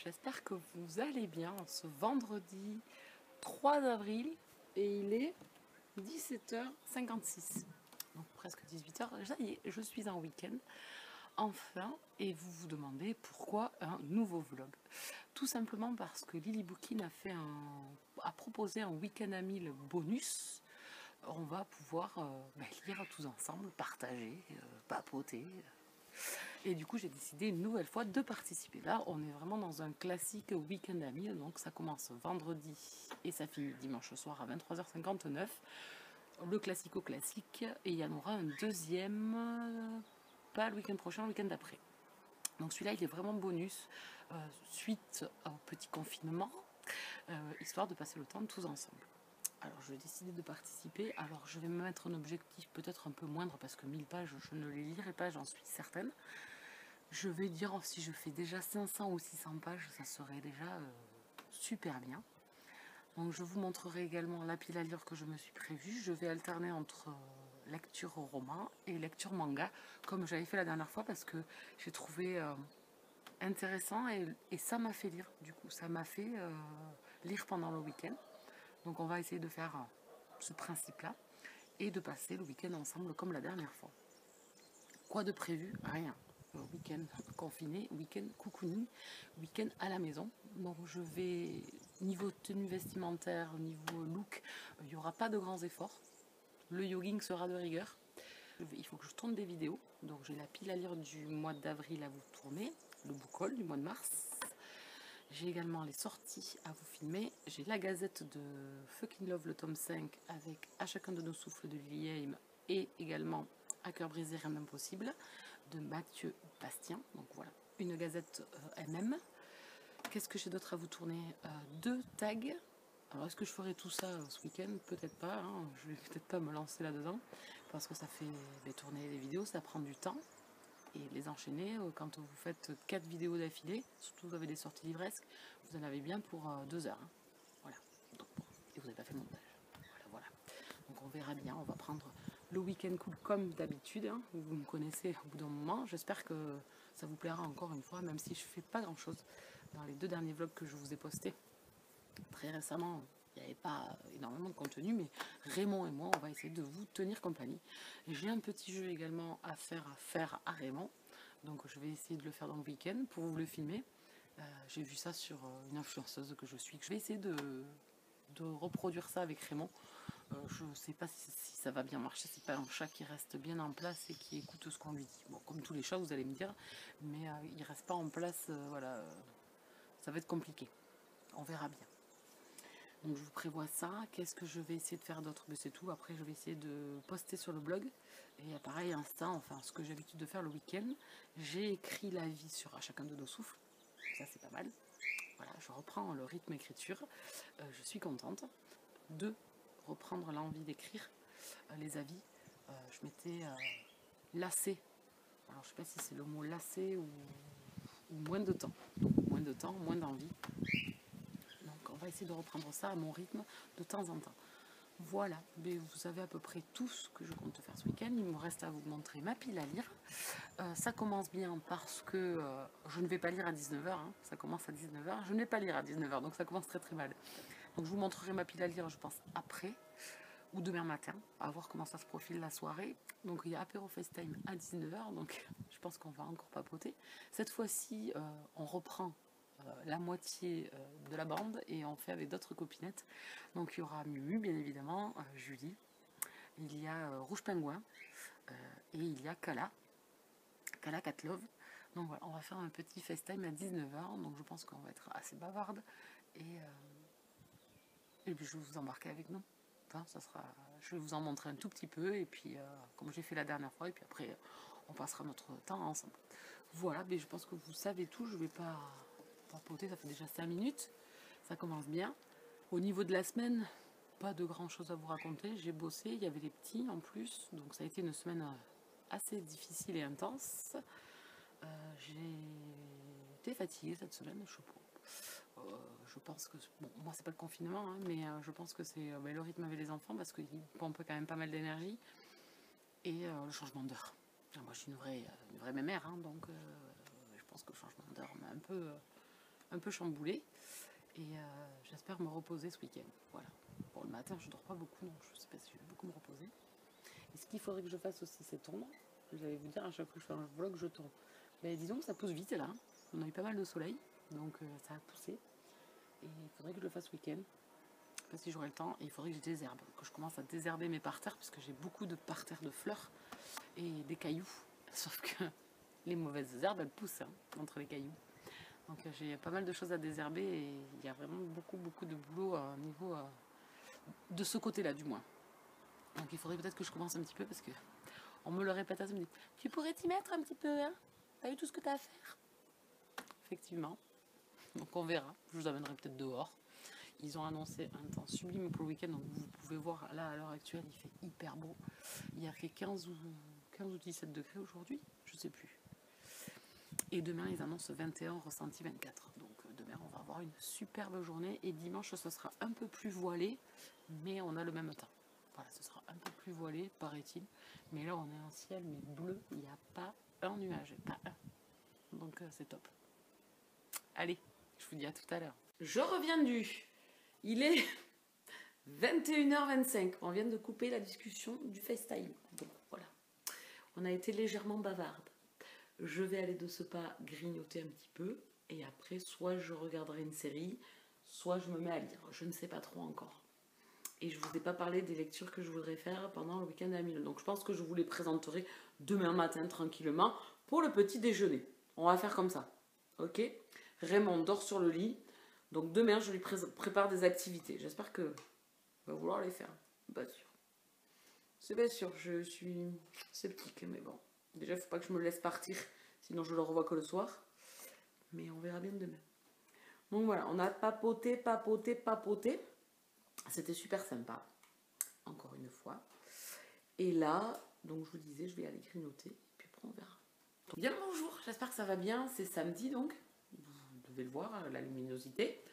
j'espère que vous allez bien ce vendredi 3 avril et il est 17h56, donc presque 18h. Ça y est, je suis en week-end, enfin, et vous vous demandez pourquoi un nouveau vlog. Tout simplement parce que Lily Bookin a proposé un week-end à 1000 bonus. On va pouvoir lire tous ensemble, partager, papoter. Et du coup, j'ai décidé une nouvelle fois de participer. Là, on est vraiment dans un classique week-end à 1000. Donc, ça commence vendredi et ça finit dimanche soir à 23h59. Le classico-classique. Et il y en aura un deuxième, pas le week-end prochain, le week-end d'après. Donc, celui-là, il est vraiment bonus suite au petit confinement, histoire de passer le temps tous ensemble. Alors, je vais décider de participer. Alors, je vais me mettre un objectif peut-être un peu moindre parce que 1000 pages, je ne les lirai pas, j'en suis certaine. Je vais dire, si je fais déjà 500 ou 600 pages, ça serait déjà super bien. Donc, je vous montrerai également la pile à lire que je me suis prévue. Je vais alterner entre lecture roman et lecture manga, comme j'avais fait la dernière fois, parce que j'ai trouvé intéressant et ça m'a fait lire. Du coup, ça m'a fait lire pendant le week-end. Donc, on va essayer de faire ce principe-là et de passer le week-end ensemble comme la dernière fois. Quoi de prévu? Rien. Week-end confiné, week-end cocooning, week-end à la maison. Donc je vais, niveau tenue vestimentaire, niveau look, il n'y aura pas de grands efforts. Le jogging sera de rigueur. Il faut que je tourne des vidéos. Donc j'ai la pile à lire du mois d'avril à vous tourner, le book haul du mois de mars. J'ai également les sorties à vous filmer. J'ai la gazette de Fucking Love, le tome 5, avec À chacun de nos souffles de Lily Haim et également À cœur brisé, rien d'impossible de Mathieu Bastien. Donc voilà, une gazette MM. Qu'est-ce que j'ai d'autre à vous tourner? 2 tags. Alors est-ce que je ferai tout ça ce week-end? Peut-être pas, hein. Je vais peut-être pas me lancer là-dedans parce que ça fait tourner les vidéos, ça prend du temps. Et les enchaîner, quand vous faites 4 vidéos d'affilée, surtout vous avez des sorties livresques, vous en avez bien pour 2 heures. Hein. Voilà. Donc, et vous n'avez pas fait le montage. Voilà. Donc on verra bien, on va prendre le week-end cool comme d'habitude. Hein. Vous me connaissez au bout d'un moment. J'espère que ça vous plaira encore une fois, même si je fais pas grand-chose dans les 2 derniers vlogs que je vous ai postés. Très récemment, il n'y avait pas énormément de contenu, mais Raymond et moi, on va essayer de vous tenir compagnie. J'ai un petit jeu également à faire à Raymond, donc je vais essayer de le faire dans le week-end pour vous le filmer. J'ai vu ça sur une influenceuse que je suis. Je vais essayer de reproduire ça avec Raymond. Je ne sais pas si ça va bien marcher, c'est pas un chat qui reste bien en place et qui écoute ce qu'on lui dit. Bon, comme tous les chats, vous allez me dire, mais il reste pas en place, voilà, ça va être compliqué. On verra bien. Donc je vous prévois ça. Qu'est-ce que je vais essayer de faire d'autre? C'est tout. Après, je vais essayer de poster sur le blog. Et pareil, Insta, enfin, ce que j'ai l'habitude de faire le week-end. J'ai écrit l'avis sur À chacun de nos souffles. Ça, c'est pas mal. Voilà, je reprends le rythme écriture. Je suis contente de reprendre l'envie d'écrire les avis. Je m'étais lassée. Alors, je sais pas si c'est le mot lassée ou moins de temps. Moins de temps, moins d'envie. Donc on va essayer de reprendre ça à mon rythme de temps en temps. Voilà, mais vous savez à peu près tout ce que je compte faire ce week-end. Il me reste à vous montrer ma pile à lire. Ça commence bien parce que je ne vais pas lire à 19h. Hein. Ça commence à 19h. Je ne vais pas lire à 19h, donc ça commence très très mal. Donc je vous montrerai ma pile à lire, je pense, après ou demain matin, à voir comment ça se profile la soirée. Donc il y a apéro FaceTime à 19h, donc je pense qu'on va encore papoter. Cette fois-ci, on reprend la moitié de la bande et on fait avec d'autres copinettes. Donc il y aura Mumu, bien évidemment, Julie, il y a Rouge Pingouin et il y a Kala Catlove. Donc voilà, on va faire un petit FaceTime à 19h, donc je pense qu'on va être assez bavarde et puis je vais vous embarquer avec nous. Enfin, ça sera, je vais vous en montrer un tout petit peu et puis comme j'ai fait la dernière fois et puis après on passera notre temps ensemble. Voilà, mais je pense que vous savez tout, je vais pas papoter, ça fait déjà 5 minutes, ça commence bien. Au niveau de la semaine, pas de grand chose à vous raconter, j'ai bossé, il y avait les petits en plus, donc ça a été une semaine assez difficile et intense. J'ai été fatiguée cette semaine, je sais pas. Je pense que, bon, moi c'est pas le confinement, hein, mais je pense que c'est le rythme avec les enfants parce qu'ils pompent quand même pas mal d'énergie et le changement d'heure. Moi je suis une vraie mémère, hein, donc je pense que le changement d'heure m'a un un peu chamboulée. Et j'espère me reposer ce week-end. Voilà. Bon, le matin, je dors pas beaucoup, donc je sais pas si je vais beaucoup me reposer. Et ce qu'il faudrait que je fasse aussi, c'est tourner. J'allais vous dire, à chaque fois que je fais un vlog, je tourne. Mais disons que ça pousse vite là. On a eu pas mal de soleil, donc ça a poussé. Et il faudrait que je le fasse ce week-end. Je sais pas si j'aurai le temps. Et il faudrait que je désherbe, que je commence à désherber mes parterres, parce que j'ai beaucoup de parterres de fleurs et des cailloux. Sauf que les mauvaises herbes, elles poussent entre les cailloux. Donc j'ai pas mal de choses à désherber et il y a vraiment beaucoup de boulot au niveau de ce côté-là du moins. Donc il faudrait peut-être que je commence un petit peu parce que on me le répète à ça, me dit tu pourrais t'y mettre un petit peu, hein? T'as eu tout ce que t'as à faire. Effectivement. Donc on verra. Je vous amènerai peut-être dehors. Ils ont annoncé un temps sublime pour le week-end, donc vous pouvez voir là à l'heure actuelle, il fait hyper beau. Il y a fait 15 ou 17 degrés aujourd'hui, je sais plus. Et demain, ils annoncent 21, ressenti 24. Donc demain, on va avoir une superbe journée. Et dimanche, ce sera un peu plus voilé, mais on a le même temps. Voilà, ce sera un peu plus voilé, paraît-il. Mais là, on est en ciel, mais bleu. Il n'y a pas un nuage, pas un. Donc c'est top. Allez, je vous dis à tout à l'heure. Je reviens du... Il est 21h25. On vient de couper la discussion du FaceTime. Donc voilà. On a été légèrement bavarde. Je vais aller de ce pas grignoter un petit peu et après soit je regarderai une série, soit je me mets à lire. Je ne sais pas trop encore. Et je ne vous ai pas parlé des lectures que je voudrais faire pendant le week-end à Milan. Donc je pense que je vous les présenterai demain matin tranquillement pour le petit déjeuner. On va faire comme ça. Ok? Raymond dort sur le lit. Donc demain je lui prépare des activités. J'espère que va vouloir les faire. Pas sûr. C'est pas sûr, je suis sceptique, mais bon. Déjà, il ne faut pas que je me laisse partir, sinon je le revois que le soir. Mais on verra bien demain. Donc voilà, on a papoté. C'était super sympa, encore une fois. Et là, donc je vous disais, je vais aller grignoter, et puis après on verra. Donc, bien le bonjour, j'espère que ça va bien. C'est samedi donc, vous devez le voir, la luminosité.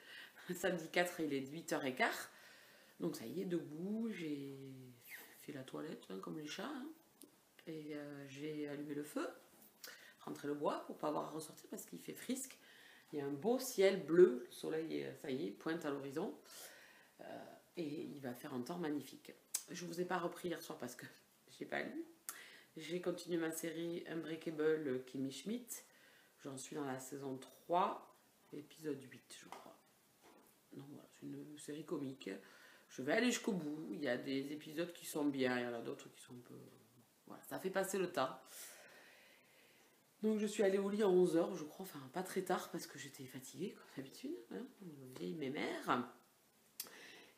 Samedi 4, il est 8h15. Donc ça y est, debout, j'ai fait la toilette, comme les chats. Et j'ai allumé le feu, rentré le bois pour ne pas avoir à ressortir parce qu'il fait frisque. Il y a un beau ciel bleu, le soleil, ça y est, pointe à l'horizon. Et il va faire un temps magnifique. Je ne vous ai pas repris hier soir parce que je n'ai pas lu. J'ai continué ma série Unbreakable Kimmy Schmidt. J'en suis dans la saison 3, épisode 8, je crois. Donc voilà, c'est une série comique. Je vais aller jusqu'au bout. Il y a des épisodes qui sont bien, il y en a d'autres qui sont un peu... Voilà, ça fait passer le temps. Donc je suis allée au lit à 11h, je crois, enfin pas très tard parce que j'étais fatiguée comme d'habitude, une vieille mémère.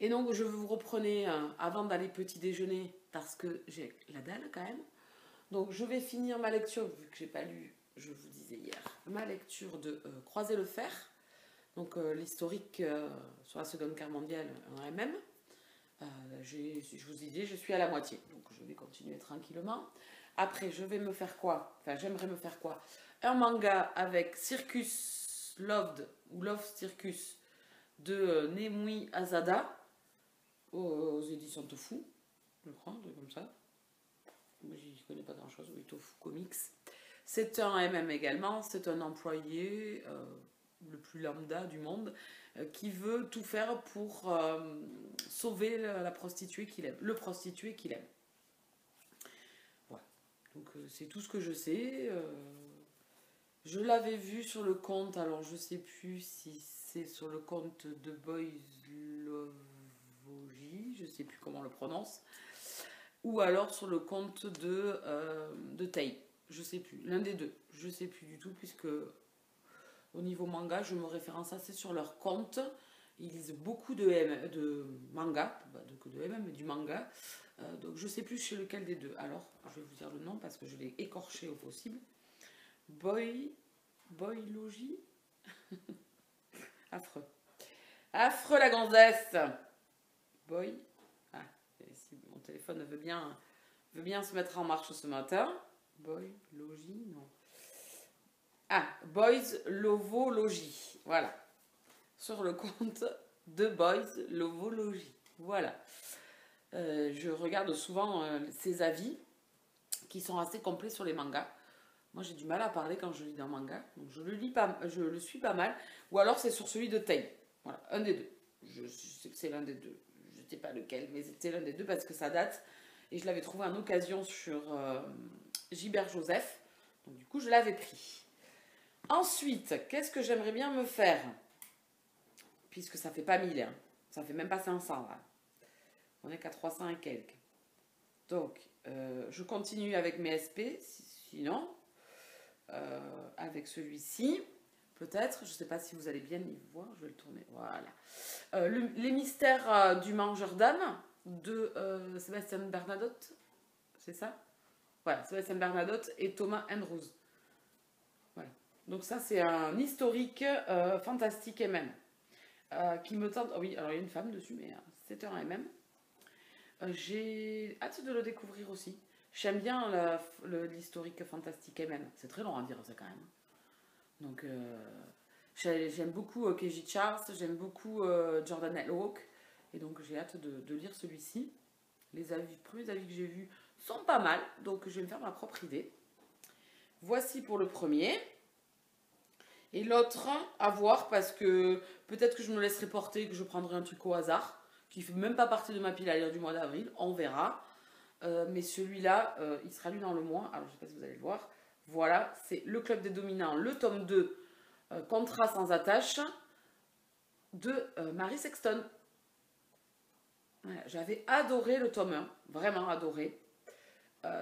Et donc je vous reprenais avant d'aller petit déjeuner parce que j'ai la dalle quand même. Donc je vais finir ma lecture, vu que j'ai pas lu, je vous disais hier, ma lecture de Croiser le fer, donc l'historique sur la Seconde Guerre mondiale en MM. Je vous ai dit, je suis à la moitié, donc je vais continuer tranquillement. Après, je vais me faire quoi? Enfin, j'aimerais me faire quoi? Un manga avec Circus Loved ou Love Circus de Nemui Azada aux éditions Tofu, je crois, un truc comme ça. Moi, j'y connais pas grand-chose, oui, Tofu Comics. C'est un MM également, c'est un employé le plus lambda du monde qui veut tout faire pour sauver la prostituée qu'il aime, le prostitué qu'il aime. Voilà. Donc c'est tout ce que je sais. Je l'avais vu sur le compte, alors je sais plus si c'est sur le compte de Boys Lovoji, je sais plus comment on le prononce, ou alors sur le compte de Tay, je sais plus, l'un des deux, je sais plus du tout puisque au niveau manga, je me référence assez sur leur compte. Ils lisent beaucoup de manga, pas de MM, mais du manga. Donc je ne sais plus chez lequel des deux. Alors, je vais vous dire le nom parce que je l'ai écorché au possible. Boylogie. Affreux. Affreux la gonzesse. Boy. Ah, si mon téléphone veut bien se mettre en marche ce matin. Boylogie, non. Ah, Boys Lovology, voilà. Sur le compte de Boys Lovology, voilà. Je regarde souvent ces avis qui sont assez complets sur les mangas. Moi, j'ai du mal à parler quand je lis d'un manga. Donc, je le lis pas, je le suis pas mal. Ou alors, c'est sur celui de Tain. Voilà, un des deux. Je sais que c'est l'un des deux. Je ne sais pas lequel, mais c'était l'un des deux parce que ça date. Et je l'avais trouvé en occasion sur Gilbert Joseph. Donc, du coup, je l'avais pris. Ensuite, qu'est-ce que j'aimerais bien me faire? Puisque ça fait pas 1000, hein. Ça fait même pas 500, là. On est qu'à 300 et quelques. Donc, je continue avec mes SP, sinon, avec celui-ci, peut-être, je ne sais pas si vous allez bien y voir, je vais le tourner, voilà. Les mystères du mangeur d'âme de Sébastien Bernadotte, c'est ça? Voilà, Sébastien Bernadotte et Thomas Andrews. Voilà. Donc ça, c'est un historique fantastique MM. Qui me tente... Oh oui, alors il y a une femme dessus, mais c'est un MM. J'ai hâte de le découvrir aussi. J'aime bien l'historique fantastique MM. C'est très long à dire ça quand même. Donc j'aime beaucoup Keiji Charles, j'aime beaucoup Jordan L. Hawke. Et donc j'ai hâte de lire celui-ci. Les premiers avis que j'ai vus sont pas mal, donc je vais me faire ma propre idée. Voici pour le premier. Et l'autre, à voir, parce que peut-être que je me laisserai porter, que je prendrai un truc au hasard, qui ne fait même pas partie de ma pile à lire du mois d'avril, on verra. Mais celui-là, il sera lu dans le mois, alors je ne sais pas si vous allez le voir. Voilà, c'est Le Club des Dominants, le tome 2, Contrat sans attache, de Marie Sexton. Voilà, j'avais adoré le tome 1, vraiment adoré.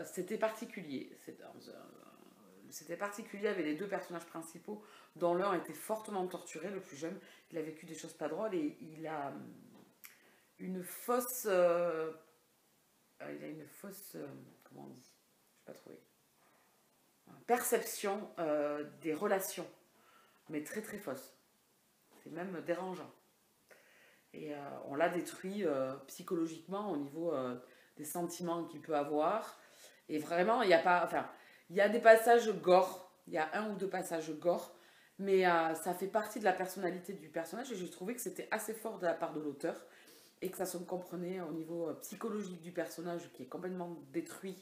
C'était particulier, c'était particulier avec les deux personnages principaux, dont l'un était fortement torturé, le plus jeune. Il a vécu des choses pas drôles et il a une fausse... comment on dit? Je n'ai pas trouvé. Perception des relations, mais très très fausse. C'est même dérangeant. Et on l'a détruit psychologiquement au niveau des sentiments qu'il peut avoir. Et vraiment, il n'y a pas... Enfin, il y a des passages gore, il y a un ou deux passages gore, mais ça fait partie de la personnalité du personnage et j'ai trouvé que c'était assez fort de la part de l'auteur et que ça se comprenait au niveau psychologique du personnage qui est complètement détruit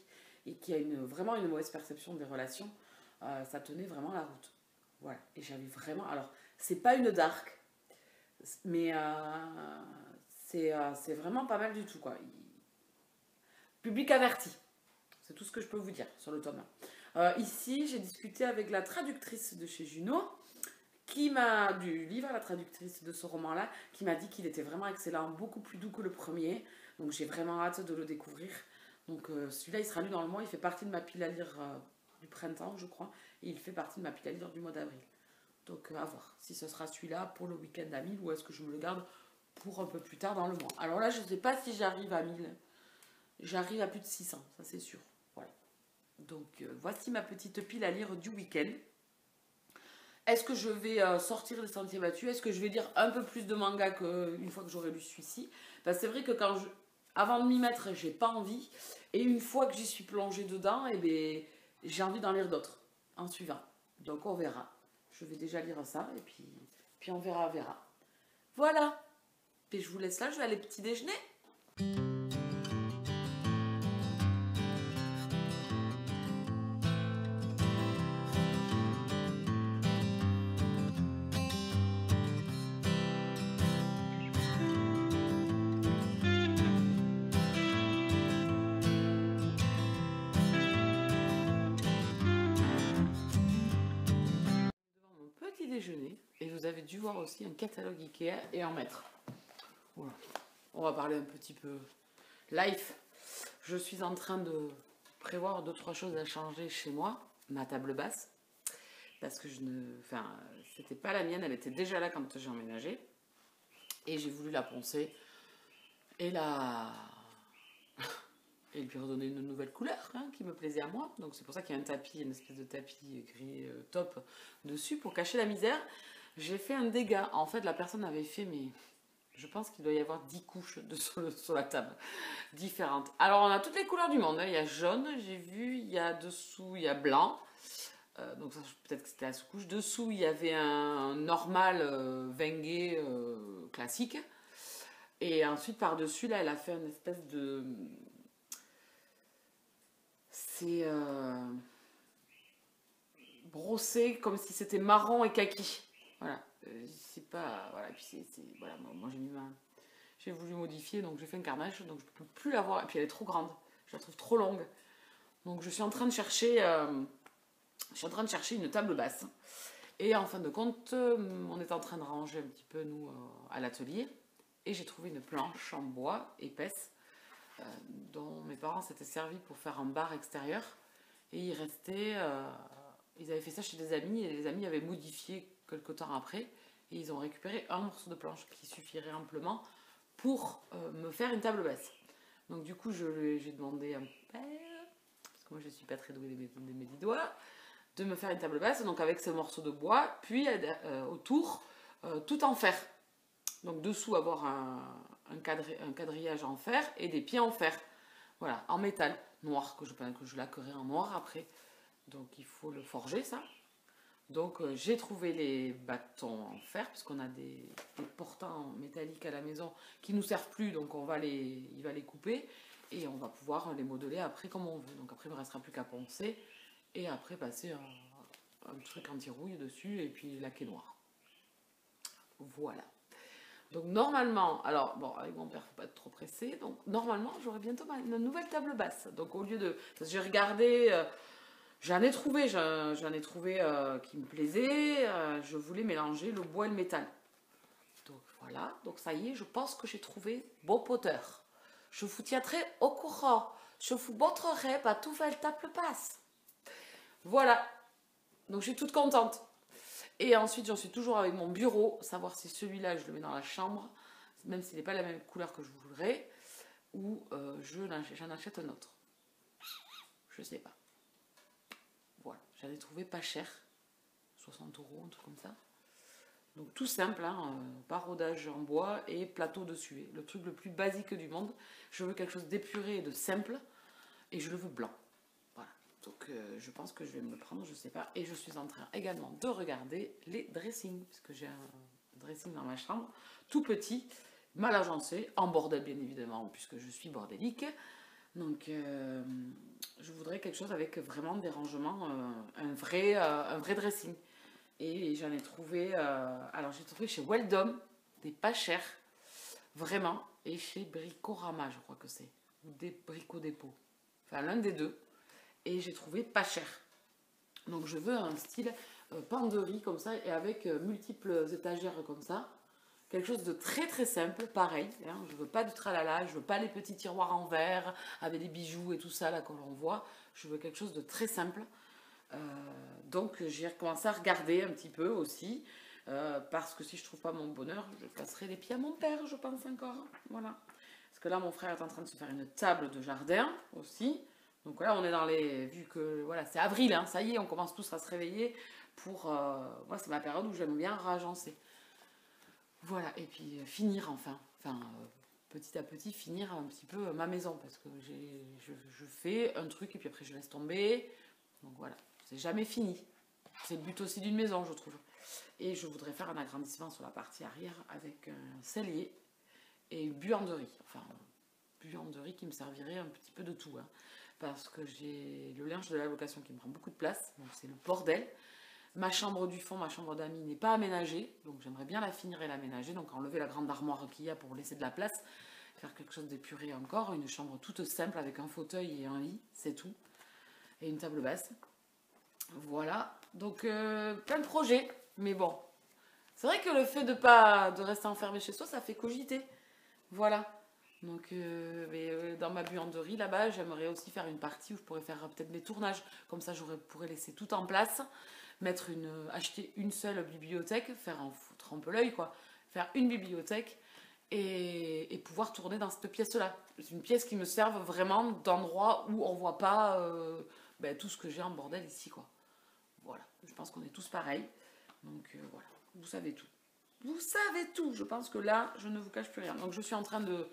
et qui a vraiment une mauvaise perception des relations. Ça tenait vraiment la route. Voilà. Et j'avais vraiment... Alors, c'est pas une dark, mais c'est vraiment pas mal du tout, quoi. Public averti. C'est tout ce que je peux vous dire sur le tome 1. Ici, j'ai discuté avec la traductrice de chez Juno, du livre, la traductrice de ce roman-là, qui m'a dit qu'il était vraiment excellent, beaucoup plus doux que le premier. Donc j'ai vraiment hâte de le découvrir. Donc celui-là, il sera lu dans le mois, il fait partie de ma pile à lire du printemps, je crois, et il fait partie de ma pile à lire du mois d'avril. Donc à voir si ce sera celui-là pour le week-end à 1000 ou est-ce que je me le garde pour un peu plus tard dans le mois. Alors là, je ne sais pas si j'arrive à 1000. J'arrive à plus de 600, ça c'est sûr. Voilà. Donc voici ma petite pile à lire du week-end. Est-ce que je vais sortir des sentiers battus? Est-ce que je vais lire un peu plus de manga qu'une fois que j'aurai lu celui-ci? C'est vrai que avant de m'y mettre, j'ai pas envie. Et une fois que j'y suis plongée dedans, j'ai envie d'en lire d'autres en suivant. Donc on verra. Je vais déjà lire ça et puis on verra. Voilà. Et je vous laisse là, je vais aller petit déjeuner. Déjeuner et vous avez dû voir aussi un catalogue Ikea et un maître. Voilà. On va parler un petit peu life. Je suis en train de prévoir 2-3 choses à changer chez moi, ma table basse, parce que c'était pas la mienne, elle était déjà là quand j'ai emménagé et j'ai voulu la poncer et et lui redonner une nouvelle couleur qui me plaisait à moi. Donc c'est pour ça qu'il y a un tapis, une espèce de tapis gris top dessus pour cacher la misère. J'ai fait un dégât. En fait, la personne avait fait, mais je pense qu'il doit y avoir 10 couches sur la table différentes. Alors on a toutes les couleurs du monde. Il y a jaune, j'ai vu, il y a dessous, il y a blanc. Donc ça, peut-être que c'était la sous-couche. Dessous, il y avait un normal Wenge classique. Et ensuite, par-dessus, là, elle a fait une espèce de... brossé comme si c'était marron et kaki. Voilà, c'est pas... Voilà, et puis voilà, moi j'ai voulu modifier, donc j'ai fait un carnage, donc je ne peux plus la voir. Et puis elle est trop grande, je la trouve trop longue. Donc je suis en train de chercher, une table basse. Et en fin de compte, on est en train de ranger un petit peu, nous, à l'atelier. Et j'ai trouvé une planche en bois épaisse, dont mes parents s'étaient servis pour faire un bar extérieur. Et il restait... ils avaient fait ça chez des amis, et les amis avaient modifié quelques temps après. Et ils ont récupéré un morceau de planche qui suffirait amplement pour me faire une table basse. Donc du coup, j'ai demandé à mon père, parce que moi je ne suis pas très douée de mes 10 doigts, de me faire une table basse, donc avec ce morceau de bois, puis autour, tout en fer. Donc dessous, avoir un quadrillage en fer et des pieds en fer. Voilà, en métal noir, que je lacquerai en noir après. Donc il faut le forger, ça. Donc j'ai trouvé les bâtons en fer, parce qu'on a des portants métalliques à la maison qui ne nous servent plus, donc il va les couper. Et on va pouvoir les modeler après comme on veut. Donc après, il ne me restera plus qu'à poncer. Et après, passer un truc anti-rouille dessus et puis laquer noir. Voilà. Donc normalement, alors bon, avec mon père, il ne faut pas être trop pressé. Donc normalement, j'aurai bientôt une nouvelle table basse. Donc au lieu de... Parce que j'ai regardé, j'en ai trouvé qui me plaisait. Je voulais mélanger le bois et le métal. Donc voilà, donc ça y est, je pense que j'ai trouvé Beau Potter. Je vous tiendrai au courant. Je vous montrerai ma nouvelle table basse. Voilà, donc je suis toute contente. Et ensuite, j'en suis toujours avec mon bureau, savoir si celui-là, je le mets dans la chambre, même s'il n'est pas la même couleur que je voudrais, ou j'en achète un autre. Je sais pas. Voilà, j'en ai trouvé pas cher, 60 €, un truc comme ça. Donc tout simple, hein, barodage en bois et plateau dessus. Le truc le plus basique du monde. Je veux quelque chose d'épuré et de simple, et je le veux blanc. Donc je pense que je vais me le prendre, je sais pas. Et je suis en train également de regarder les dressings, parce que j'ai un dressing dans ma chambre, tout petit, mal agencé, en bordel bien évidemment, puisque je suis bordélique. Donc je voudrais quelque chose avec vraiment des rangements, un vrai dressing. Et j'en ai trouvé, alors j'ai trouvé chez Weldom, des pas chers, vraiment, et chez Bricorama, je crois que c'est, ou des Brico Dépôt, enfin l'un des deux. Et j'ai trouvé pas cher. Donc je veux un style penderie comme ça et avec multiples étagères comme ça. Quelque chose de très très simple, pareil. Hein, je veux pas du tralala, je veux pas les petits tiroirs en verre avec des bijoux et tout ça là que l'on voit. Je veux quelque chose de très simple. Donc j'ai recommencé à regarder un petit peu aussi. Parce que si je trouve pas mon bonheur, je casserai les pieds à mon père, je pense encore. Voilà. Parce que là mon frère est en train de se faire une table de jardin aussi. Donc là, on est dans les... Vu que voilà, c'est avril, hein, ça y est, on commence tous à se réveiller pour... moi, c'est ma période où j'aime bien ragencer. Voilà, et puis finir enfin, petit à petit, finir un petit peu ma maison. Parce que je fais un truc et puis après je laisse tomber. Donc voilà, c'est jamais fini. C'est le but aussi d'une maison, je trouve. Et je voudrais faire un agrandissement sur la partie arrière avec un cellier et une buanderie. Enfin, buanderie qui me servirait un petit peu de tout, hein. Parce que j'ai le linge de la location qui me prend beaucoup de place, donc c'est le bordel. Ma chambre du fond, ma chambre d'amis n'est pas aménagée, donc j'aimerais bien la finir et l'aménager, donc enlever la grande armoire qu'il y a pour laisser de la place, faire quelque chose d'épuré encore, une chambre toute simple avec un fauteuil et un lit, c'est tout, et une table basse. Voilà, donc plein de projets, mais bon, c'est vrai que le fait de rester enfermé chez soi, ça fait cogiter, voilà. Donc, dans ma buanderie là-bas, j'aimerais aussi faire une partie où je pourrais faire peut-être mes tournages. Comme ça, je pourrais laisser tout en place, acheter une seule bibliothèque, faire en foutre un peu l'œil, quoi. Faire une bibliothèque et pouvoir tourner dans cette pièce-là. C'est une pièce qui me serve vraiment d'endroit où on voit pas tout ce que j'ai en bordel ici, quoi. Voilà, je pense qu'on est tous pareils. Donc, voilà, vous savez tout. Vous savez tout. Je pense que là, je ne vous cache plus rien. Donc, je suis en train de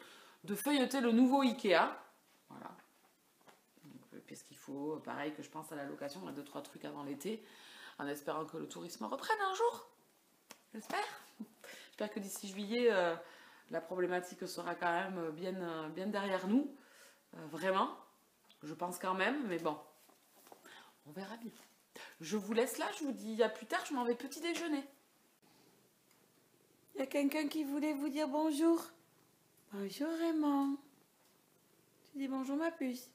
feuilleter le nouveau Ikea. Voilà. Qu'est-ce qu'il faut? Pareil que je pense à la location, on a 2-3 trucs avant l'été, en espérant que le tourisme reprenne un jour. J'espère. J'espère que d'ici juillet, la problématique sera quand même bien derrière nous. Vraiment. Je pense quand même, mais bon. On verra bien. Je vous laisse là, je vous dis à plus tard, je m'en vais petit déjeuner. Il y a quelqu'un qui voulait vous dire bonjour. Bonjour Raymond. Tu dis bonjour ma puce.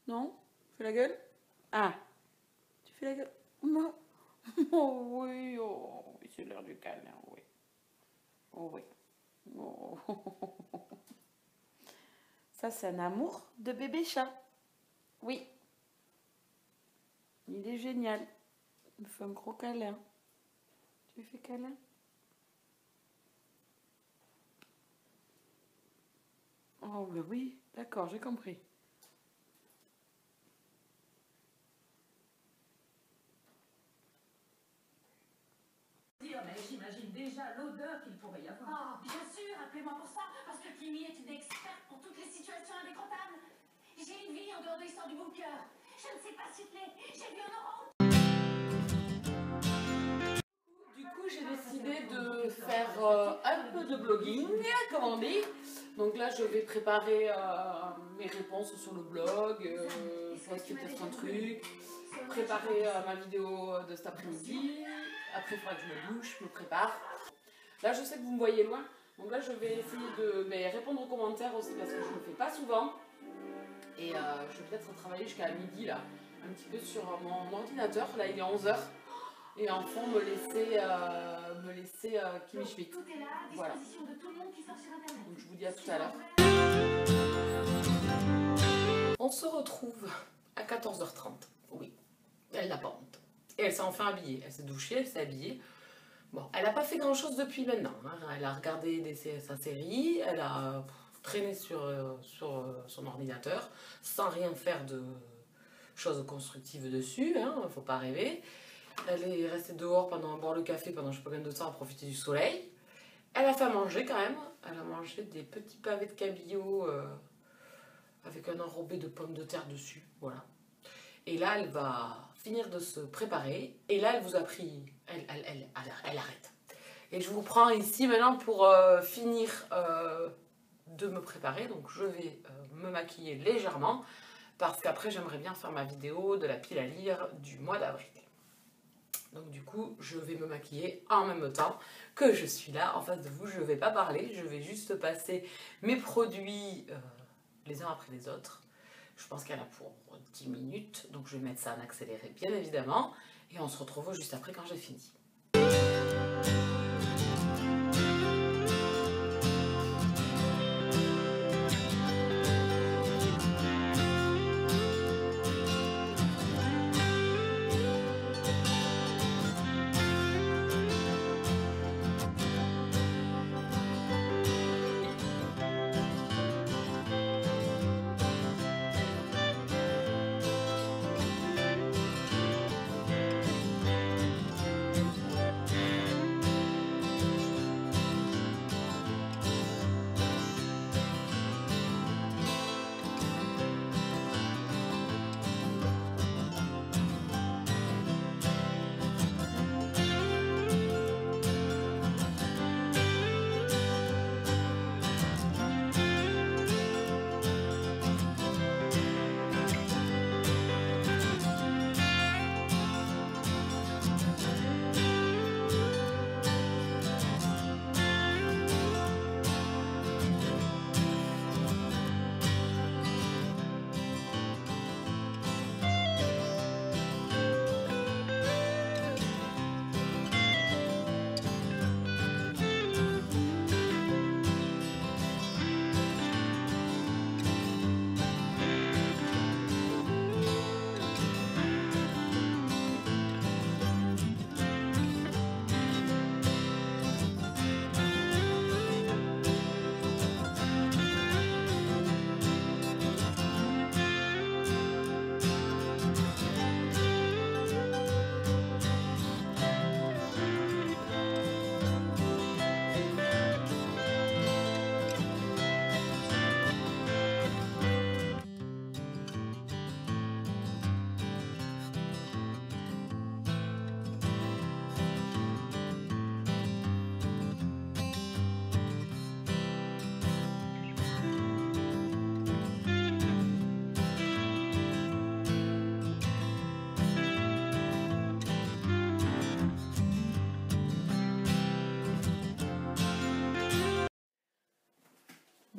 Non? Tu fais la gueule? Ah. Tu fais la gueule? Non. Oh oui, c'est l'heure du câlin, oui. Oh oui. Oh. Ça, c'est un amour de bébé chat. Oui. Il est génial. Il me fait un gros câlin. Tu lui fais câlin? Oh, ben oui, d'accord, j'ai compris. Mais j'imagine déjà l'odeur qu'il pourrait y avoir. Oh, bien sûr, appelez-moi pour ça, parce que Kimi est une experte pour toutes les situations indécrottables. J'ai une vie en dehors de l'histoire du bunker. Je ne sais pas siffler, j'ai vu un orange. Du coup, j'ai décidé de faire un peu de blogging, comme on dit. Donc là, je vais préparer mes réponses sur le blog, poster peut-être un truc, préparer ma vidéo de cet après-midi. Après, il faudra que je me douche, je me prépare. Là, je sais que vous me voyez loin. Donc là, je vais essayer de répondre aux commentaires aussi parce que je ne le fais pas souvent. Et je vais peut-être travailler jusqu'à midi, là, un petit peu sur mon ordinateur. Là, il est 11h. Et en fond, me laisser Kimi Schmidt. Tout est là, à Voilà. disposition de tout le monde qui sort sur Internet. Donc je vous dis à tout à l'heure. On se retrouve à 14h30. Oui, elle n'a pas honte. Et elle s'est enfin habillée. Elle s'est douchée, elle s'est habillée. Bon, elle n'a pas fait grand chose depuis maintenant. Hein. Elle a regardé sa série, elle a traîné sur son ordinateur sans rien faire de choses constructives dessus. Hein, faut pas rêver. Elle est restée dehors pendant boire le café pendant je sais pas combien de temps à profiter du soleil. Elle a fait à manger quand même. Elle a mangé des petits pavés de cabillaud avec un enrobé de pommes de terre dessus. Voilà. Et là, elle va finir de se préparer. Et là, elle vous a pris... Elle arrête. Et je vous prends ici maintenant pour finir de me préparer. Donc je vais me maquiller légèrement parce qu'après, j'aimerais bien faire ma vidéo de la pile à lire du mois d'avril. Donc du coup, je vais me maquiller en même temps que je suis là en face de vous. Je ne vais pas parler, je vais juste passer mes produits les uns après les autres. Je pense qu'elle a pour 10 minutes, donc je vais mettre ça en accéléré bien évidemment. Et on se retrouve juste après quand j'ai fini.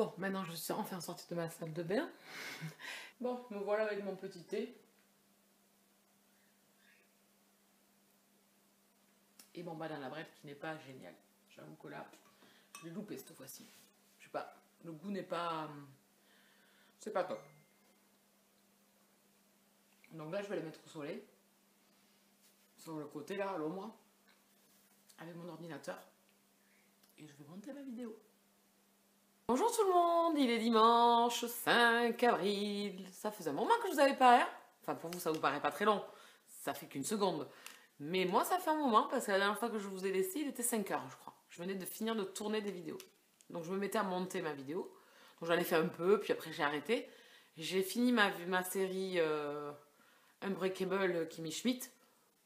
Bon, maintenant je suis enfin sortie de ma salle de bain. Bon, me voilà avec mon petit thé. Et mon banane à bread qui n'est pas génial. J'avoue que là, je l'ai loupé cette fois-ci. Je sais pas, le goût n'est pas... C'est pas top. Donc là, je vais les mettre au soleil. Sur le côté, là, à l'ombre. Avec mon ordinateur. Et je vais monter ma vidéo. Bonjour tout le monde, il est dimanche 5 avril. Ça faisait un moment que je vous avais pas, hein. Enfin, pour vous, ça vous paraît pas très long. Ça fait qu'une seconde. Mais moi, ça fait un moment, parce que la dernière fois que je vous ai laissé, il était 5 heures, je crois. Je venais de finir de tourner des vidéos. Donc, je me mettais à monter ma vidéo. Donc, j'en ai fait un peu, puis après, j'ai arrêté. J'ai fini ma série Unbreakable Kimmy Schmidt.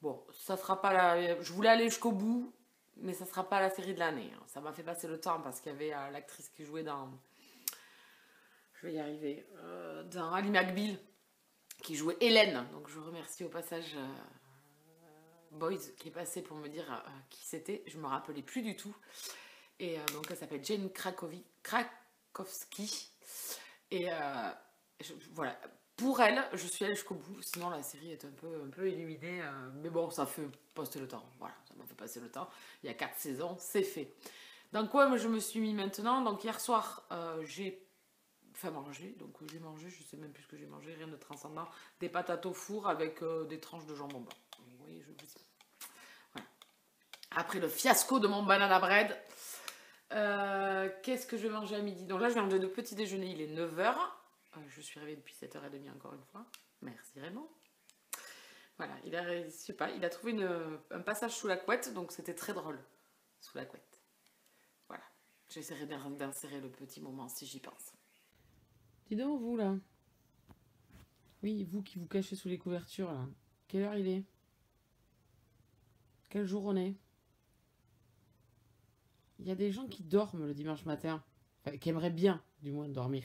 Bon, ça sera pas la... Je voulais aller jusqu'au bout, mais ça sera pas la série de l'année. Ça m'a fait passer le temps, parce qu'il y avait l'actrice qui jouait dans... Je vais y arriver. Dans Ali McBeal, qui jouait Hélène. Donc, je remercie au passage... Boys qui est passé pour me dire qui c'était, je me rappelais plus du tout. Et donc elle s'appelle Jane Krakowski. Et voilà, pour elle, je suis allée jusqu'au bout. Sinon la série est un peu illuminée, mais bon, ça fait passer le temps. Voilà, ça m'a fait passer le temps. Il y a 4 saisons, c'est fait. Donc ouais, je me suis mis maintenant. Donc hier soir, j'ai fait manger. Donc j'ai mangé, je sais même plus ce que j'ai mangé, rien de transcendant. Des patates au four avec des tranches de jambon blanc. Oui, je vous dis. Voilà. Après le fiasco de mon banana bread, qu'est-ce que je vais manger à midi? Donc là, je viens de petit déjeuner, il est 9h. Je suis réveillée depuis 7h30 encore une fois. Merci Raymond. Voilà, je sais pas, il a trouvé un passage sous la couette, donc c'était très drôle. Sous la couette. Voilà. J'essaierai d'insérer le petit moment si j'y pense. Dis donc, vous là. Oui, vous qui vous cachez sous les couvertures là. Quelle heure il est? Quel jour on est? Il y a des gens qui dorment le dimanche matin. Enfin, qui aimeraient bien, du moins, dormir.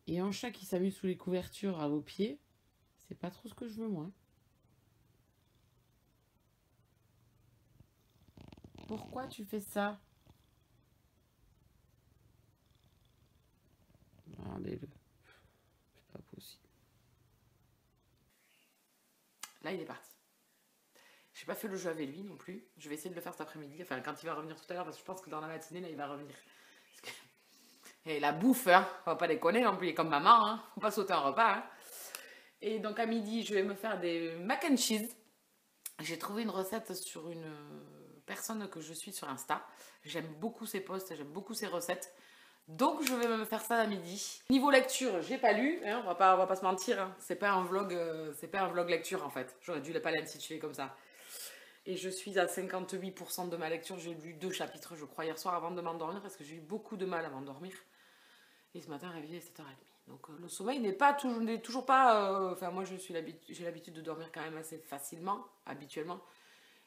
Et un chat qui s'amuse sous les couvertures à vos pieds, c'est pas trop ce que je veux, moi. Pourquoi tu fais ça? Regardez-le. C'est pas possible. Là, il est parti. J'ai pas fait le jeu avec lui non plus. Je vais essayer de le faire cet après-midi. Enfin, quand il va revenir tout à l'heure, parce que je pense que dans la matinée, là, il va revenir. Et la bouffe, hein, on va pas déconner non plus. Il est comme maman, hein. Faut pas sauter un repas. Hein. Et donc, à midi, je vais me faire des mac and cheese. J'ai trouvé une recette sur une personne que je suis sur Insta. J'aime beaucoup ses posts, j'aime beaucoup ses recettes. Donc, je vais me faire ça à midi. Niveau lecture, j'ai pas lu. Hein, on va pas se mentir. Hein. C'est pas un vlog lecture, en fait. J'aurais dû pas l'intituler comme ça. Et je suis à 58% de ma lecture. J'ai lu 2 chapitres, je crois, hier soir avant de m'endormir parce que j'ai eu beaucoup de mal à m'endormir. Et ce matin, réveillée à 7h30. Donc le sommeil n'est toujours pas... Enfin, moi, j'ai l'habitude de dormir quand même assez facilement, habituellement.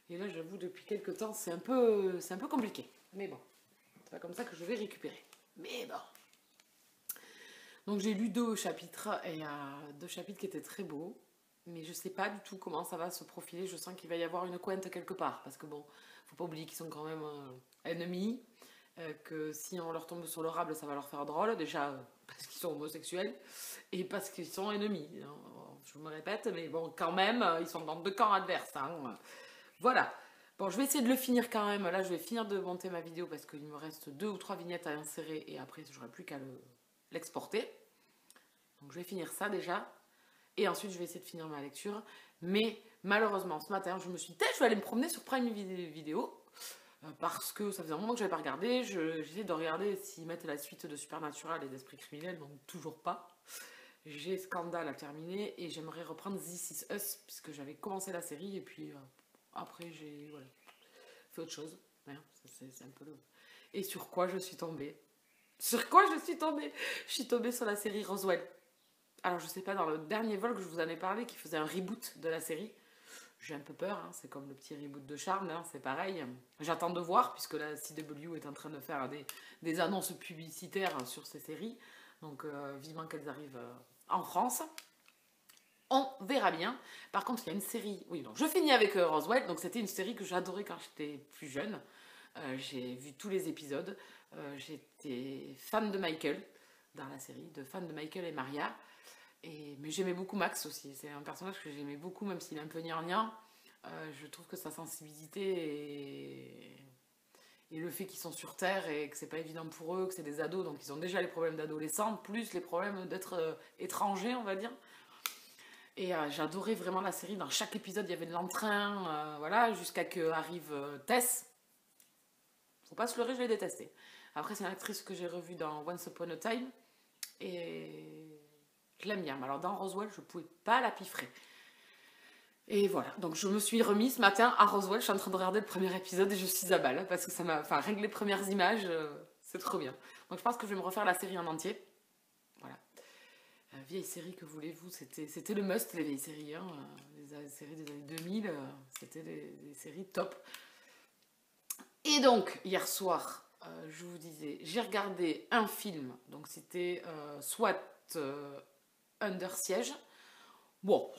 Et là, j'avoue, depuis quelques temps, c'est un peu compliqué. Mais bon, c'est pas comme ça que je vais récupérer. Mais bon. Donc j'ai lu 2 chapitres, et 2 chapitres qui étaient très beaux. Mais je sais pas du tout comment ça va se profiler. Je sens qu'il va y avoir une cointe quelque part. Parce que bon, faut pas oublier qu'ils sont quand même ennemis. Que si on leur tombe sur le rable, ça va leur faire drôle. Déjà parce qu'ils sont homosexuels. Et parce qu'ils sont ennemis. Je me répète, mais bon, quand même, ils sont dans 2 camps adverses. Hein. Voilà. Bon, je vais essayer de le finir quand même. Là, je vais finir de monter ma vidéo parce qu'il me reste 2 ou 3 vignettes à insérer. Et après, j'aurai plus qu'à l'exporter. Donc, je vais finir ça déjà. Et ensuite, je vais essayer de finir ma lecture. Mais malheureusement, ce matin, je me suis dit, je vais aller me promener sur Prime Video. Parce que ça faisait un moment que je n'avais pas regardé. J'essaie de regarder s'ils mettent la suite de Supernatural et d'Esprit Criminel. Donc, toujours pas. J'ai Scandale à terminer. Et j'aimerais reprendre This Is Us. Puisque j'avais commencé la série. Et puis, après, j'ai fait autre chose. Ouais, c'est un peu le... Et sur quoi je suis tombée? Sur quoi je suis tombée? Je suis tombée sur la série Roswell. Alors, je sais pas, dans le dernier vlog, je vous en ai parlé, qui faisait un reboot de la série. J'ai un peu peur, hein, c'est comme le petit reboot de Charmed, hein, c'est pareil. J'attends de voir, puisque la CW est en train de faire des annonces publicitaires sur ces séries. Donc, vivement qu'elles arrivent en France. On verra bien. Par contre, il y a une série... Oui, donc je finis avec Roswell. Donc, c'était une série que j'adorais quand j'étais plus jeune. J'ai vu tous les épisodes. J'étais fan de Michael dans la série, fan de Michael et Maria. Mais j'aimais beaucoup Max aussi. C'est un personnage que j'aimais beaucoup, même s'il est un peu gnangnan. Je trouve que sa sensibilité et le fait qu'ils sont sur Terre et que c'est pas évident pour eux, que c'est des ados, donc ils ont déjà les problèmes d'adolescents, plus les problèmes d'être étrangers, on va dire. Et j'adorais vraiment la série. Dans chaque épisode, il y avait de l'entrain, voilà, jusqu'à que arrive Tess. Faut pas se leurrer, je l'ai détestée. Après, c'est une actrice que j'ai revue dans Once Upon a Time. Et je l'aime bien. Mais alors, dans Roswell, je pouvais pas la piffrer. Et voilà, donc je me suis remise ce matin à Roswell, je suis en train de regarder le premier épisode et je suis à balle, parce que ça m'a... Enfin, rien que les premières images, c'est trop bien. Donc je pense que je vais me refaire la série en entier. Voilà. Vieille série, que voulez-vous, c'était le must, les vieilles séries. Hein. Les séries des années 2000, c'était des séries top. Et donc, hier soir, je vous disais, j'ai regardé un film, donc c'était SWAT Under Siege. Bon,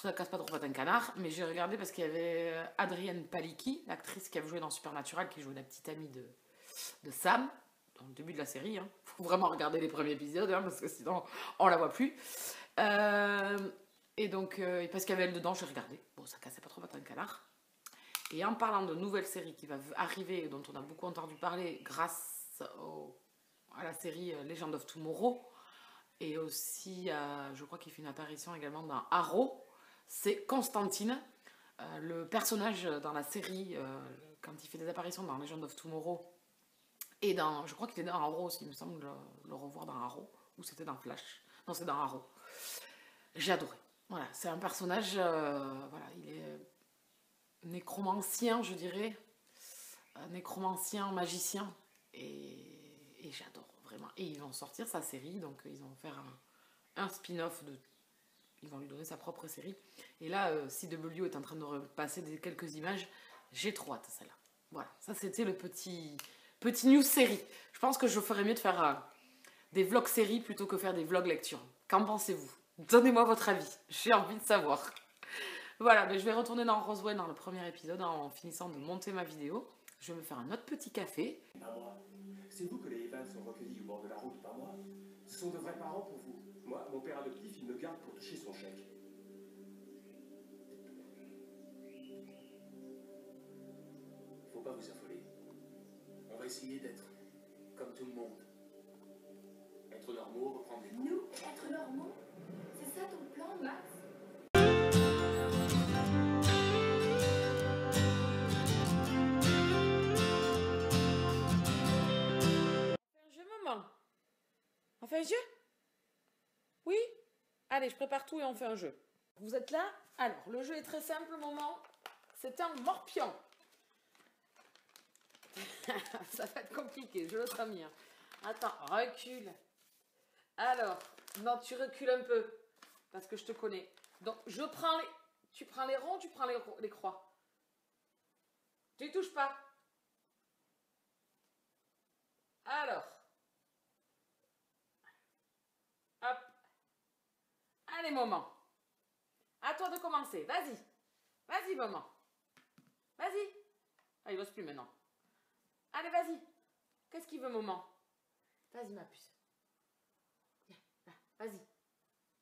ça casse pas trop patin canard, mais j'ai regardé parce qu'il y avait Adrienne Palicki, l'actrice qui avait joué dans Supernatural, qui jouait la petite amie de Sam, dans le début de la série. Hein. Faut vraiment regarder les premiers épisodes, hein, parce que sinon on la voit plus. Et donc, parce qu'il y avait elle dedans, j'ai regardé. Bon, ça cassait pas trop patin canard. Et en parlant de nouvelles séries qui va arriver, dont on a beaucoup entendu parler grâce à la série Legend of Tomorrow, et aussi, je crois qu'il fait une apparition également dans Arrow, c'est Constantine, le personnage dans la série, quand il fait des apparitions dans Legend of Tomorrow, et je crois qu'il est dans Arrow aussi, il me semble le revoir dans Arrow, ou c'était dans Flash, non c'est dans Arrow. J'ai adoré, voilà, c'est un personnage, voilà, il est nécromancien, je dirais, nécromancien, magicien, et j'adore, vraiment. Et ils vont sortir sa série, donc ils vont faire un spin-off ils vont lui donner sa propre série. Et là, CW est en train de repasser quelques images. J'ai trop hâte à celle-là. Voilà, ça c'était le petit news série. Je pense que je ferais mieux de faire des vlogs séries plutôt que faire des vlogs lecture. Qu'en pensez-vous? Donnez-moi votre avis. J'ai envie de savoir. Voilà, mais je vais retourner dans Roswell dans le premier épisode en finissant de monter ma vidéo. Je vais me faire un autre petit café. Pas moi. C'est vous que les Evans sont recueillis au bord de la route, pas moi. Ce sont de vrais parents pour vous. Moi, mon père adoptif, il me garde pour toucher son chèque. Faut pas vous affoler. On va essayer d'être comme tout le monde. Être normaux, reprendre des cours. Nous, être normaux? C'est ça ton plan, Max? Un jeu, maman. On fait un jeu? Oui? Allez, je prépare tout et on fait un jeu. Vous êtes là? Alors, le jeu est très simple, maman. C'est un morpion. Ça va être compliqué, je le sens bien. Attends, recule. Alors, non, tu recules un peu, parce que je te connais. Donc, tu prends les ronds, tu prends les croix. Tu y touches pas. Alors. Hop. Allez, maman. À toi de commencer. Vas-y. Vas-y, maman. Vas-y. Ah, il n'ose plus maintenant. Allez, vas-y. Qu'est-ce qu'il veut, maman? Vas-y, ma puce. Viens, là, vas-y.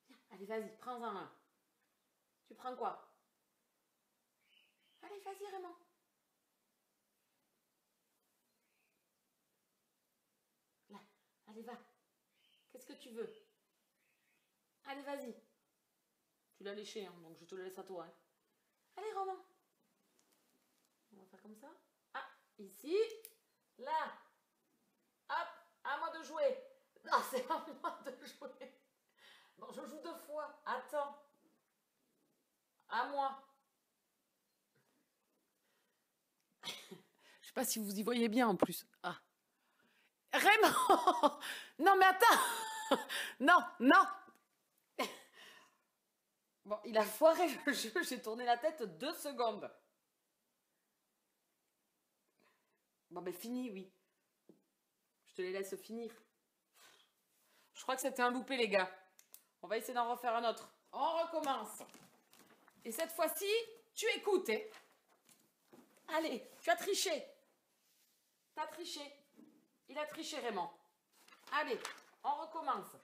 Viens, allez, vas-y, prends-en un. Tu prends quoi? Allez, vas-y, Raymond. Là, allez, va. Qu'est-ce que tu veux? Allez, vas-y. Tu l'as léché, hein, donc je te le laisse à toi. Hein. Allez, Romain. On va faire comme ça. Ah, ici. Là. Hop, à moi de jouer. Non, c'est à moi de jouer. Non, je joue 2 fois. Attends. À moi. Je sais pas si vous y voyez bien en plus. Ah. Raymond. Non, mais attends. Non, non. Bon, il a foiré le jeu. J'ai tourné la tête 2 secondes. Bon, ben fini, oui. Je te les laisse finir. Je crois que c'était un loupé, les gars. On va essayer d'en refaire un autre. On recommence. Et cette fois-ci, tu écoutes. Hein. Allez, tu as triché. T'as triché. Il a triché, Raymond. Allez, on recommence.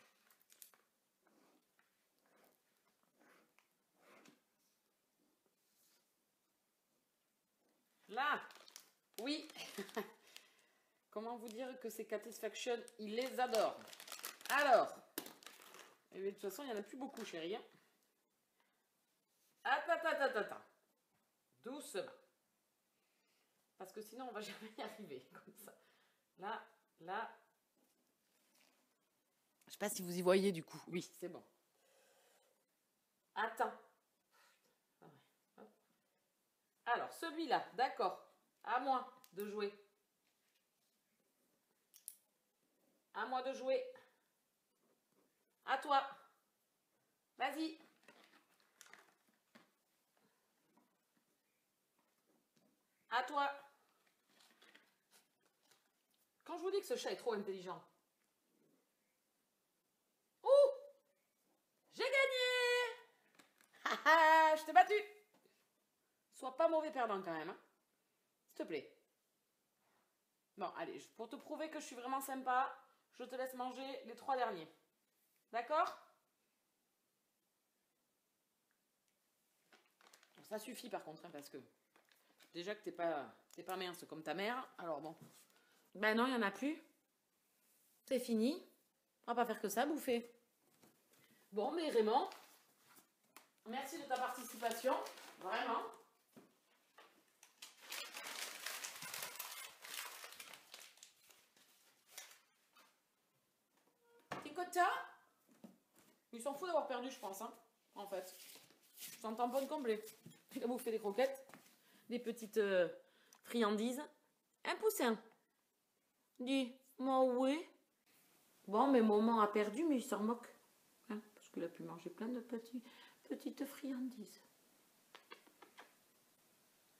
Là, oui. Comment vous dire que ces Catisfaction, il les adore. Alors, et de toute façon, il n'y en a plus beaucoup, chérie. Hein. Attends. Doucement. Parce que sinon, on va jamais y arriver, comme ça. Là. Je sais pas si vous y voyez, du coup. Oui, c'est bon. Attends. Alors, celui-là, d'accord. À moi de jouer. À moi de jouer. À toi. Vas-y. À toi. Quand je vous dis que ce chat est trop intelligent. Ouh! J'ai gagné! Haha, je t'ai battu! Sois pas mauvais perdant quand même. Hein. S'il te plaît. Bon, allez, pour te prouver que je suis vraiment sympa, je te laisse manger les 3 derniers. D'accord? Ça suffit par contre, hein, parce que déjà que t'es pas mince comme ta mère. Alors bon. Ben non, il n'y en a plus. C'est fini. On va pas faire que ça, bouffer. Bon, mais Raymond, merci de ta participation. Vraiment. Tricota, il s'en fout d'avoir perdu, je pense, hein, en fait. Je s'en tamponne complet. Il a bouffé des croquettes, des petites friandises. Un poussin. Dis, moi oui. Bon, mais maman a perdu, mais il s'en moque. Hein, parce qu'il a pu manger plein de petites friandises.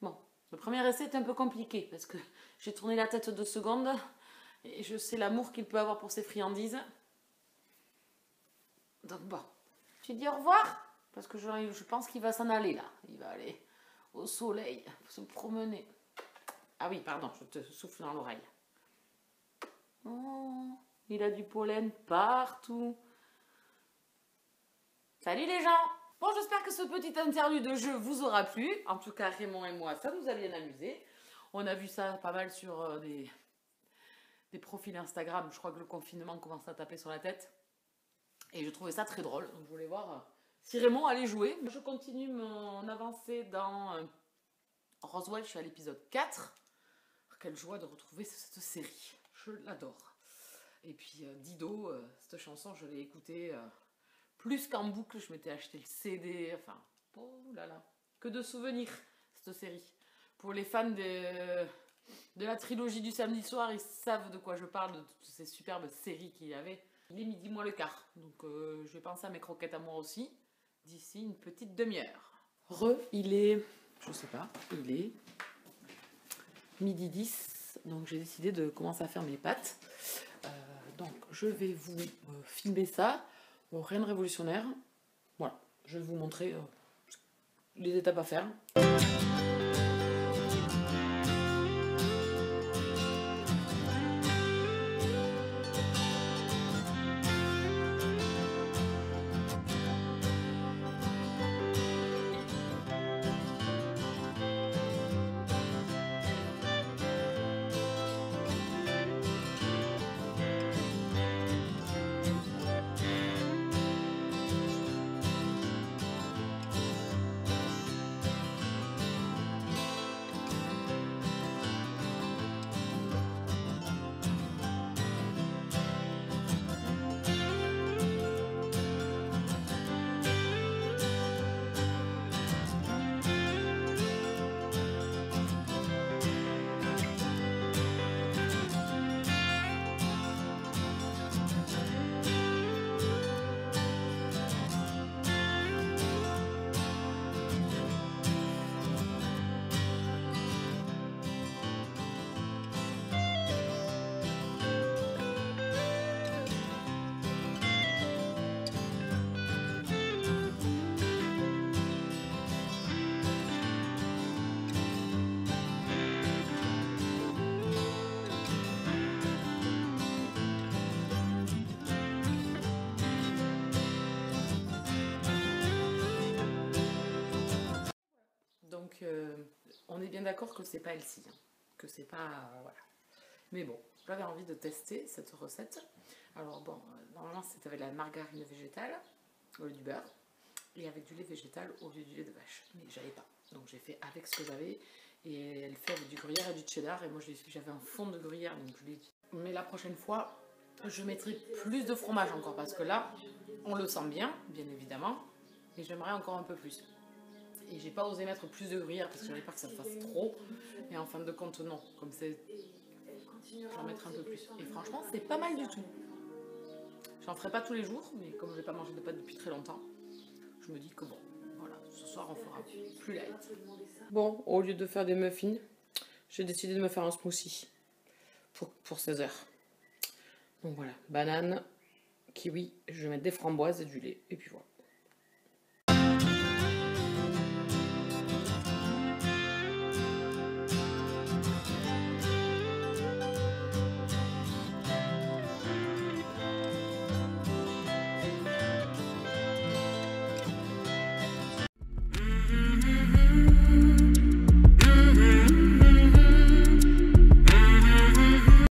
Bon, le premier essai est un peu compliqué, parce que j'ai tourné la tête 2 secondes, et je sais l'amour qu'il peut avoir pour ses friandises. Donc bon, tu dis au revoir, parce que je pense qu'il va s'en aller là. Il va aller au soleil, se promener. Ah oui, pardon, je te souffle dans l'oreille. Oh, il a du pollen partout. Salut les gens! Bon, j'espère que ce petit interlude de jeu vous aura plu. En tout cas, Raymond et moi, ça nous a bien amusé. On a vu ça pas mal sur des profils Instagram. Je crois que le confinement commence à taper sur la tête. Et je trouvais ça très drôle. Donc je voulais voir si Raymond allait jouer. Je continue mon avancée dans Roswell. Je suis à l'épisode 4. Quelle joie de retrouver cette série. Je l'adore. Et puis Dido, cette chanson, je l'ai écoutée plus qu'en boucle. Je m'étais acheté le CD. Enfin, oh là là. Que de souvenirs, cette série. Pour les fans de la trilogie du samedi soir, ils savent de quoi je parle, de toutes ces superbes séries qu'il y avait. Il est 12:15, donc je vais penser à mes croquettes à moi aussi, d'ici une petite demi-heure. Il est, je sais pas, il est 12:10, donc j'ai décidé de commencer à faire mes pâtes. Donc je vais vous filmer ça, bon, rien de révolutionnaire, voilà, je vais vous montrer les étapes à faire. on est bien d'accord que c'est pas healthy, hein, que c'est pas... voilà. Mais bon, j'avais envie de tester cette recette. Alors bon, normalement c'était avec la margarine végétale au lieu du beurre et avec du lait végétal au lieu du lait de vache. Mais j'avais pas, donc j'ai fait avec ce que j'avais. Et elle fait avec du gruyère et du cheddar. Et moi j'avais un fond de gruyère, donc je l'ai dit. Mais la prochaine fois, je mettrai plus de fromage encore. Parce que là, on le sent bien, bien évidemment. Et j'aimerais encore un peu plus. Et j'ai pas osé mettre plus de gruyère parce que j'avais peur que ça fasse trop. Et en fin de compte, non. Comme c'est... j'en mettrai un peu plus. Et franchement, c'est pas mal du tout. J'en ferai pas tous les jours. Mais comme je n'ai pas mangé de pâtes depuis très longtemps, je me dis que bon, voilà, ce soir on fera plus light. Bon, au lieu de faire des muffins, j'ai décidé de me faire un smoothie pour 16 h. Donc voilà, banane, kiwi, je vais mettre des framboises et du lait, et puis voilà.